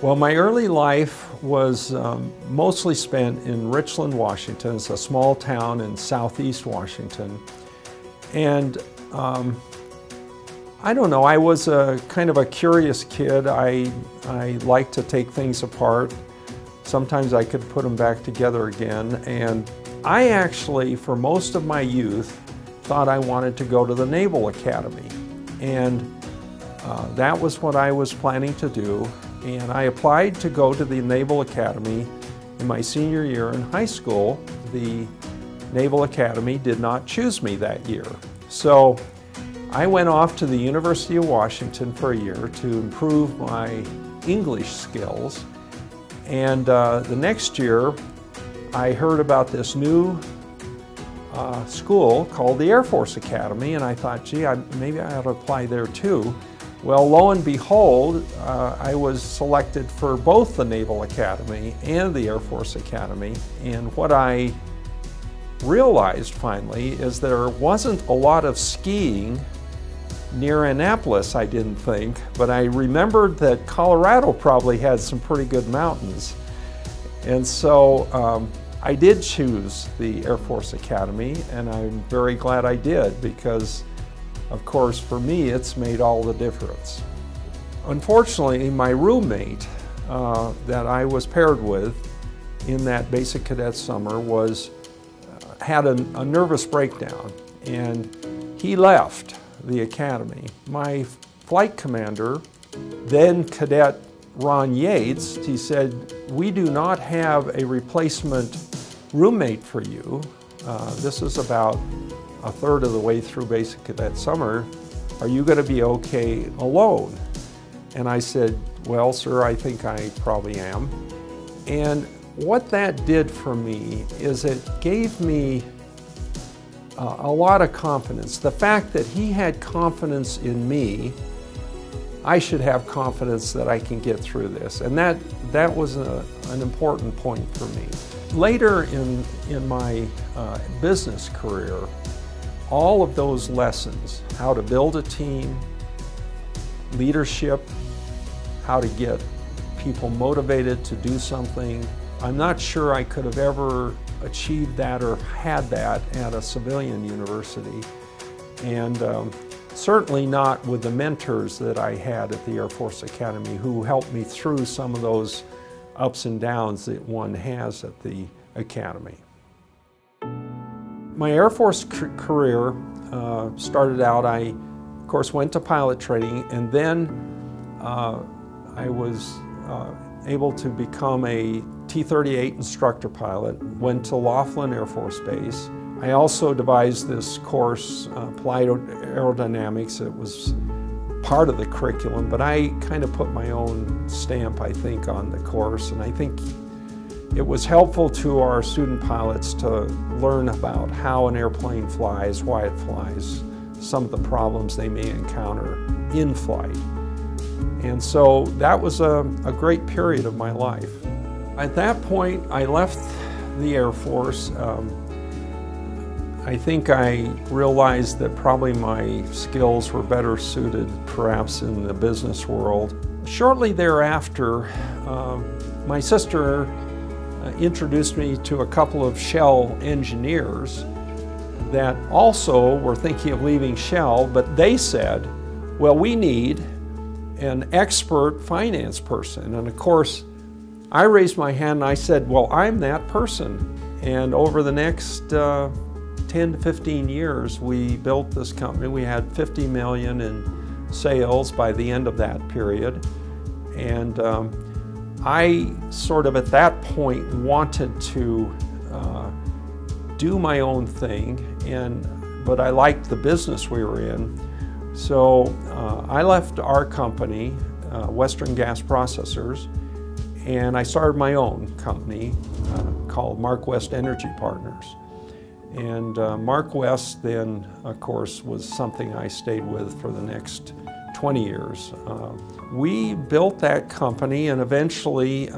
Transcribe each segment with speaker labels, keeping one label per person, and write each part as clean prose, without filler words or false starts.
Speaker 1: Well, my early life was mostly spent in Richland, Washington. It's a small town in southeast Washington. And I don't know, I was a kind of a curious kid. I liked to take things apart. Sometimes I could put them back together again. And I actually, for most of my youth, thought I wanted to go to the Naval Academy. And that was what I was planning to do. And I applied to go to the Naval Academy in my senior year in high school. The Naval Academy did not choose me that year. So I went off to the University of Washington for a year to improve my English skills. And the next year, I heard about this new school called the Air Force Academy, and I thought, gee, maybe I ought to apply there too. Well, lo and behold, I was selected for both the Naval Academy and the Air Force Academy. And what I realized finally is there wasn't a lot of skiing near Annapolis, I didn't think, but I remembered that Colorado probably had some pretty good mountains. And so I did choose the Air Force Academy, and I'm very glad I did, because of course, for me, it's made all the difference. Unfortunately, my roommate that I was paired with in that basic cadet summer had a nervous breakdown, and he left the academy. My flight commander, then Cadet Ron Yates, he said, "We do not have a replacement roommate for you. This is about a third of the way through basic cadet summer. Are you going to be okay alone?" And I said, "Well, sir, I think I probably am." And what that did for me is it gave me a lot of confidence. The fact that he had confidence in me, I should have confidence that I can get through this. And that was an important point for me. Later in my business career, all of those lessons, how to build a team, leadership, how to get people motivated to do something, I'm not sure I could have ever achieved that or had that at a civilian university. And certainly not with the mentors that I had at the Air Force Academy, who helped me through some of those ups and downs that one has at the Academy. My Air Force career started out, I of course went to pilot training, and then I was able to become a T-38 instructor pilot, went to Laughlin Air Force Base. I also devised this course, Applied Aerodynamics. It was part of the curriculum, but I kind of put my own stamp, I think, on the course, and I think it was helpful to our student pilots to learn about how an airplane flies, why it flies, some of the problems they may encounter in flight. And so that was a great period of my life. At that point, I left the Air Force. I think I realized that probably my skills were better suited perhaps in the business world. Shortly thereafter, my sister introduced me to a couple of Shell engineers that also were thinking of leaving Shell, but they said, well, we need an expert finance person. And of course, I raised my hand and I said, well, I'm that person. And over the next 10 to 15 years, we built this company. We had $50 million in sales by the end of that period. And I sort of at that point wanted to do my own thing, but I liked the business we were in. So I left our company, Western Gas Processors, and I started my own company called MarkWest Energy Partners. And MarkWest then, of course, was something I stayed with for the next 20 years. We built that company and eventually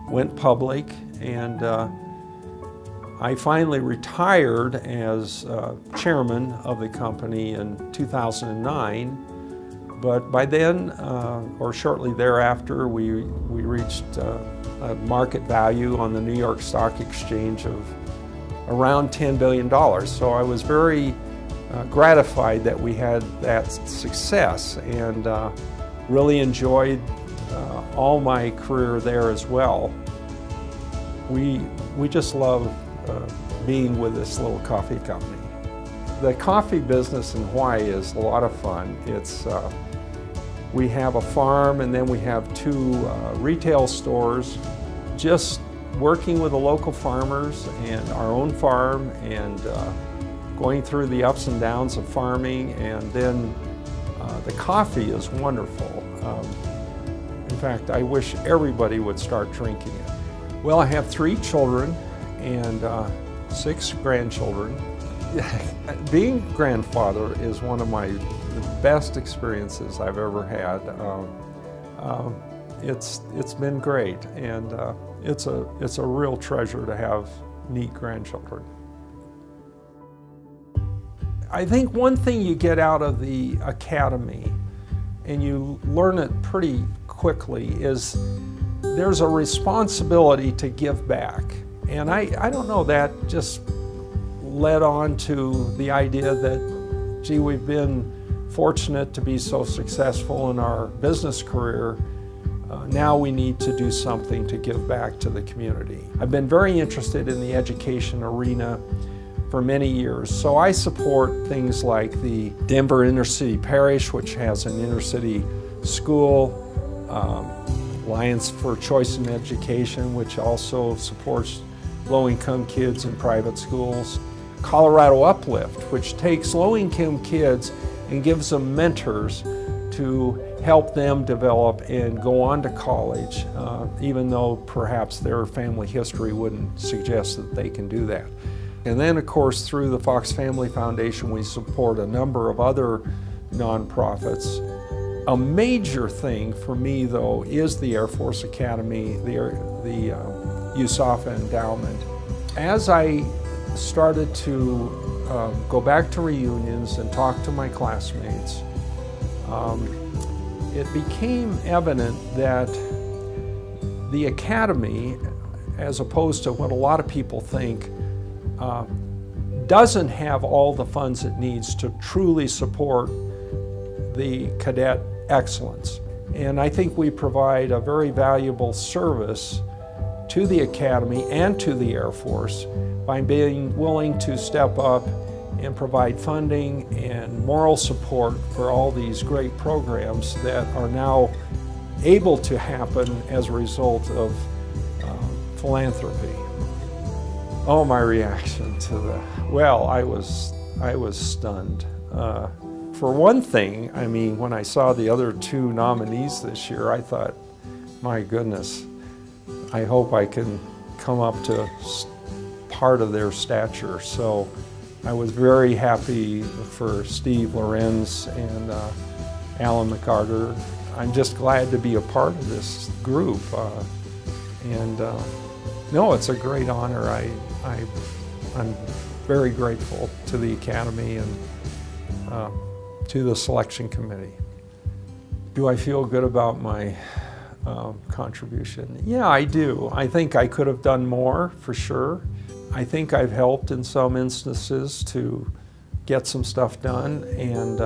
Speaker 1: went public, and I finally retired as chairman of the company in 2009. But by then, or shortly thereafter, we reached a market value on the New York Stock Exchange of around $10 billion. So I was very gratified that we had that success, and really enjoyed all my career there as well. We just love being with this little coffee company. The coffee business in Hawaii is a lot of fun. We have a farm, and then we have 2 retail stores, just working with the local farmers and our own farm, and going through the ups and downs of farming. And then the coffee is wonderful. In fact, I wish everybody would start drinking it. Well, I have 3 children and 6 grandchildren. Being grandfather is one of the best experiences I've ever had. It's been great, and it's a real treasure to have neat grandchildren. I think one thing you get out of the academy, and you learn it pretty quickly, is there's a responsibility to give back. And I don't know, that just led on to the idea that, gee, we've been fortunate to be so successful in our business career. Now we need to do something to give back to the community. I've been very interested in the education arena for many years, so I support things like the Denver Inner-City Parish, which has an inner-city school, Alliance for Choice in Education, which also supports low-income kids in private schools, Colorado Uplift, which takes low-income kids and gives them mentors to help them develop and go on to college, even though perhaps their family history wouldn't suggest that they can do that. And then, of course, through the Fox Family Foundation, we support a number of other nonprofits. A major thing for me, though, is the Air Force Academy, the USAFA endowment. As I started to go back to reunions and talk to my classmates, it became evident that the Academy, as opposed to what a lot of people think, doesn't have all the funds it needs to truly support the cadet excellence. And I think we provide a very valuable service to the Academy and to the Air Force by being willing to step up and provide funding and moral support for all these great programs that are now able to happen as a result of philanthropy. Oh, my reaction to well, I was stunned. For one thing, I mean, when I saw the other 2 nominees this year, I thought, my goodness, I hope I can come up to part of their stature. So I was very happy for Steve Lorenz and Alan McCarter. I'm just glad to be a part of this group. No, it's a great honor. I'm very grateful to the Academy and to the selection committee. Do I feel good about my contribution? Yeah, I do. I think I could have done more, for sure. I think I've helped in some instances to get some stuff done, and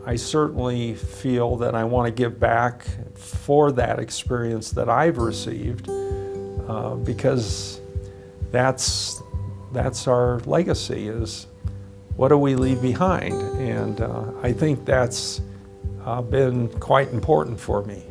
Speaker 1: I certainly feel that I want to give back for that experience that I've received, because that's our legacy, is what do we leave behind? And I think that's been quite important for me.